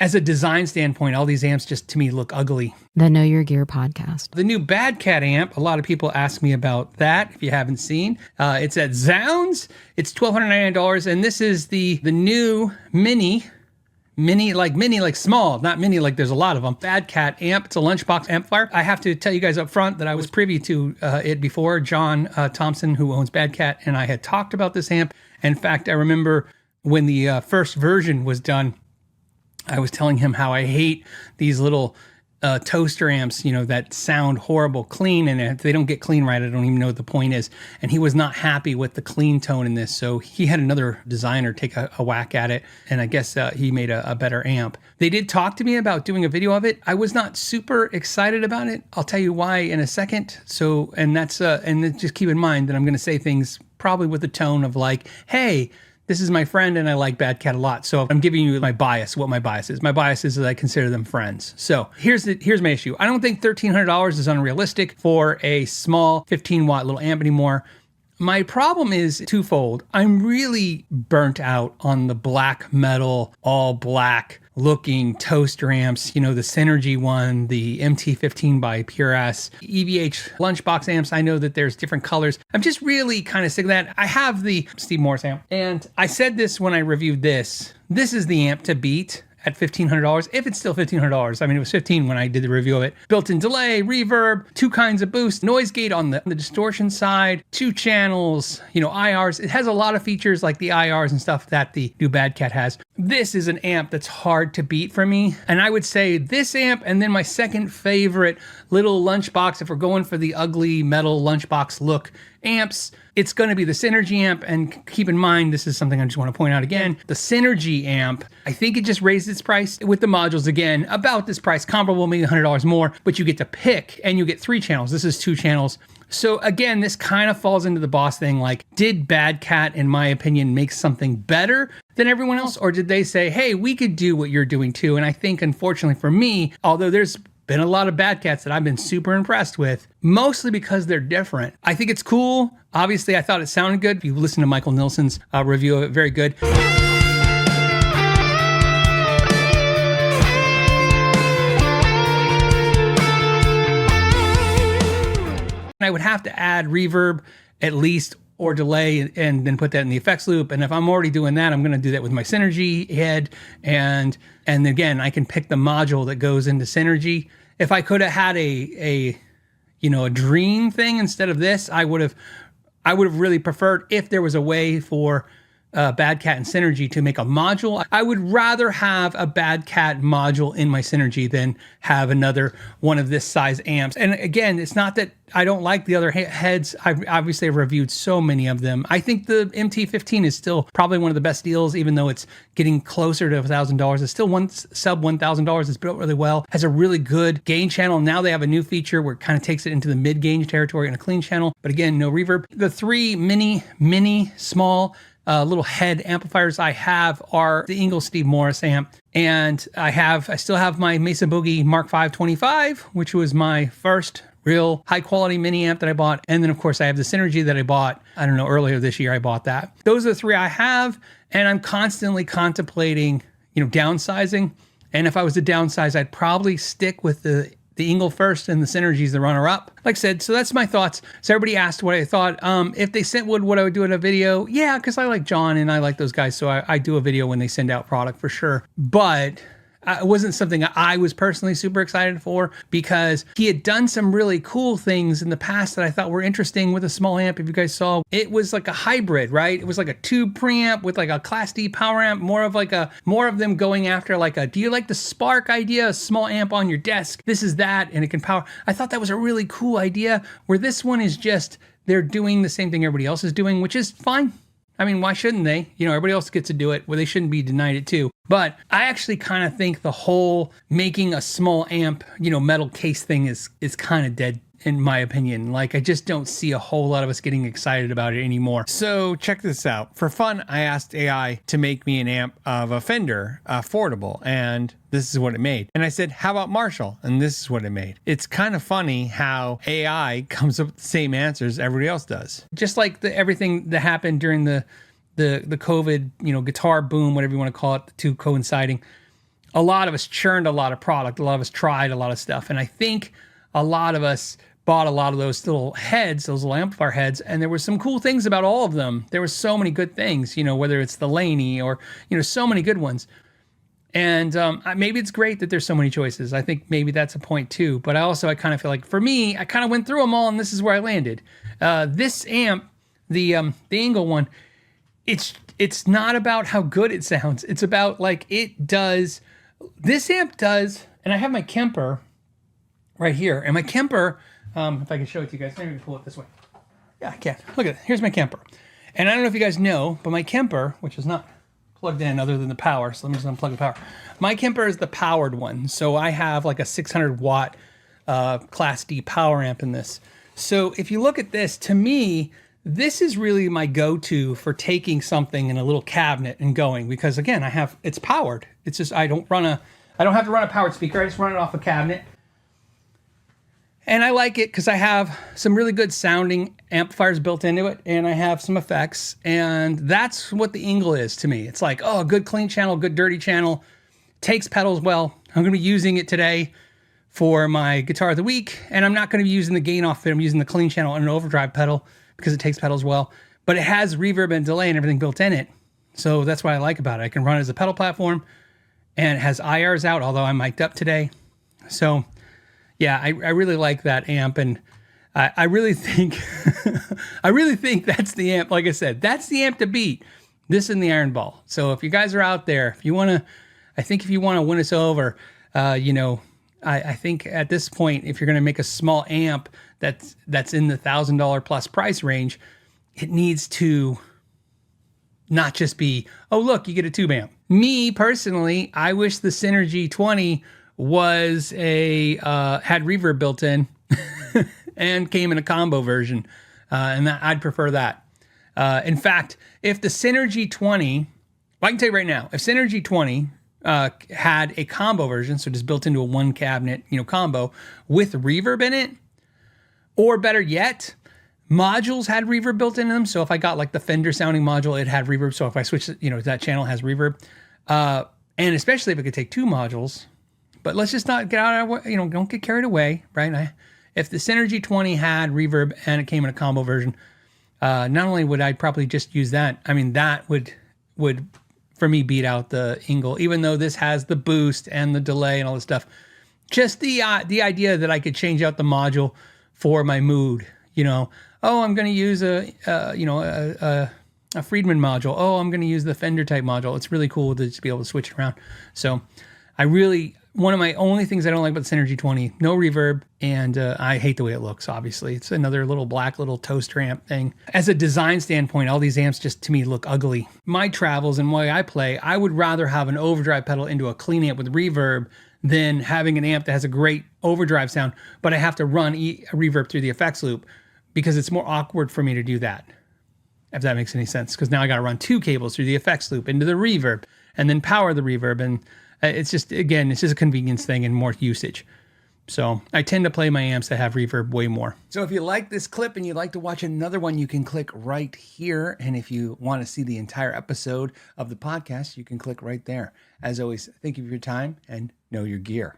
As a design standpoint, all these amps just to me look ugly. The Know Your Gear podcast. The new Bad Cat amp, a lot of people ask me about that if you haven't seen. It's at Zounds. It's $1,299, and this is the new mini like small, not mini like there's a lot of them. Bad Cat amp. It's a lunchbox amplifier. I have to tell you guys up front that I was privy to it before. John Thompson, who owns Bad Cat, and I had talked about this amp. In fact, I remember when the first version was done, I was telling him how I hate these little toaster amps, that sound horrible clean, and if they don't get clean right, I don't even know what the point is. And he was not happy with the clean tone in this, so he had another designer take a whack at it, and I guess he made a better amp. They did talk to me about doing a video of it. I was not super excited about it. I'll tell you why in a second. So, and that's and just keep in mind that I'm going to say things probably with the tone of like, hey, this is my friend and I like Bad Cat a lot. So I'm giving you my bias, what my bias is. My bias is that I consider them friends. So here's my issue. I don't think $1,300 is unrealistic for a small 15 watt little amp anymore. My problem is twofold. I'm really burnt out on the black metal, all black looking toaster amps, the Synergy one, the MT15 by Pure S, EVH lunchbox amps. I know that there's different colors. I'm just really kind of sick of that. I have the Steve Morris amp, and I said this when I reviewed this. This is the amp to beat at $1,500, if it's still $1,500. I mean, it was $1,500 when I did the review of it. Built-in delay, reverb, 2 kinds of boost, noise gate on the distortion side, 2 channels, IRs. It has a lot of features like the IRs and stuff that the new Bad Cat has. This is an amp that's hard to beat for me. And I would say this amp, and then my second favorite little lunchbox, if we're going for the ugly metal lunchbox look amps, it's going to be the Synergy amp. And keep in mind, this is something I just want to point out again. The Synergy amp, I think it just raised its price with the modules again, about this price, comparable, maybe $100 more, but you get to pick and you get 3 channels. This is 2 channels. So again, this kind of falls into the boss thing. Like, did Bad Cat, in my opinion, make something better than everyone else? Or did they say, hey, we could do what you're doing too? And I think, unfortunately for me, although there's been a lot of Bad Cats that I've been super impressed with, mostly because they're different. I think it's cool. Obviously, I thought it sounded good. If you listen to Michael Nilsson's review of it, very good. I would have to add reverb at least, or delay, and then put that in the effects loop. And if I'm already doing that, I'm going to do that with my Synergy head. And again, I can pick the module that goes into Synergy. If I could have had a Dream thing instead of this, I would have really preferred, if there was a way for Bad Cat and Synergy to make a module. I would rather have a Bad Cat module in my Synergy than have another one of this size amps. And again, it's not that I don't like the other heads. I've obviously reviewed so many of them. I think the MT15 is still probably one of the best deals, even though it's getting closer to $1,000. It's still sub $1,000. It's built really well. Has a really good gain channel. Now they have a new feature where it kind of takes it into the mid-gain territory and a clean channel. But again, no reverb. The 3 mini, small little head amplifiers I have are the Ingles Steve Morris amp. And I still have my Mesa Boogie Mark V 25, which was my first real high quality mini amp that I bought. And then of course I have the Synergy that I bought, earlier this year I bought that. Those are the 3 I have, and I'm constantly contemplating, downsizing. And if I was to downsize, I'd probably stick with the Ingle first and the Synergy's the runner-up. Like I said, so that's my thoughts. So everybody asked what I thought. If they sent what I would do in a video, yeah, because I like John and I like those guys, so I do a video when they send out product for sure. But it wasn't something I was personally super excited for, because he had done some really cool things in the past that I thought were interesting with a small amp. If you guys saw, it was like a hybrid, right? It was like a tube preamp with like a Class D power amp, more of them going after like do you like the Spark idea, a small amp on your desk? This is that, and it can power. I thought that was a really cool idea, where this one is just, they're doing the same thing everybody else is doing, which is fine. I mean, why shouldn't they? Everybody else gets to do it. Well, they shouldn't be denied it too. But I actually kind of think the whole making a small amp, metal case thing is kind of dead, in my opinion. Like, I just don't see a whole lot of us getting excited about it anymore. So check this out. For fun, I asked AI to make me an amp of a Fender, affordable, and this is what it made. And I said, how about Marshall? And this is what it made. It's kind of funny how AI comes up with the same answers everybody else does. Just like everything that happened during the COVID, guitar boom, whatever you want to call it, the two coinciding. a lot of us churned a lot of product. A lot of us tried a lot of stuff. And I think a lot of us bought a lot of those little heads, those little amplifier heads, and there were some cool things about all of them. There were so many good things, whether it's the Laney or, so many good ones. And maybe it's great that there's so many choices. I think maybe that's a point too. But I kind of feel like for me, I kind of went through them all and this is where I landed. This amp, the Engel one, it's not about how good it sounds. It's about this amp does, and I have my Kemper right here. And my Kemper, if I can show it to you guys, maybe we can pull it this way. Yeah, I can. Look at it. Here's my Kemper. And I don't know if you guys know, but my Kemper, which is not plugged in other than the power, so let me just unplug the power. My Kemper is the powered one. So I have like a 600 watt Class D power amp in this. So if you look at this, to me, this is really my go-to for taking something in a little cabinet and going, because again, it's powered. It's just, I don't have to run a powered speaker. I just run it off a cabinet. And I like it because I have some really good sounding amplifiers built into it, and I have some effects, and that's what the Engel is to me. It's like, oh, a good clean channel, good dirty channel, takes pedals well. I'm going to be using it today for my guitar of the week, and I'm not going to be using the gain off it. I'm using the clean channel and an overdrive pedal because it takes pedals well, but it has reverb and delay and everything built in it. So that's what I like about it. I can run it as a pedal platform, and it has IRs out, although I'm mic'd up today. So yeah, I really like that amp, and I really think that's the amp. Like I said, that's the amp to beat. This and the Iron Ball. So if you guys are out there, if you want to win us over, I think at this point, if you're going to make a small amp that's in the $1,000 plus price range, it needs to not just be, oh look, you get a tube amp. Me personally, I wish the Synergy 20 was had reverb built in and came in a combo version, and I'd prefer that. In fact, if the Synergy 20, I can tell you right now, if Synergy 20 had a combo version, so just built into a one cabinet, combo with reverb in it, or better yet, modules had reverb built into them. So if I got like the Fender sounding module, it had reverb. So if I switch, that channel has reverb, and especially if it could take two modules. But let's just not get out of, don't get carried away, right? If the Synergy 20 had reverb and it came in a combo version, not only would I probably just use that, I mean, that would for me beat out the Engel, even though this has the boost and the delay and all this stuff. Just the idea that I could change out the module for my mood, oh, I'm going to use a Friedman module. Oh, I'm going to use the Fender type module. It's really cool to just be able to switch it around. So one of my only things I don't like about the Synergy 20, no reverb, and I hate the way it looks, obviously. It's another little black little toaster amp thing. As a design standpoint, all these amps just, to me, look ugly. My travels and why I play, I would rather have an overdrive pedal into a clean amp with reverb than having an amp that has a great overdrive sound, but I have to run a reverb through the effects loop because it's more awkward for me to do that, if that makes any sense, because now I got to run two cables through the effects loop into the reverb and then power the reverb, and it's just a convenience thing and more usage. So I tend to play my amps that have reverb way more. So if you like this clip and you'd like to watch another one, you can click right here. And if you want to see the entire episode of the podcast, you can click right there. As always, thank you for your time and know your gear.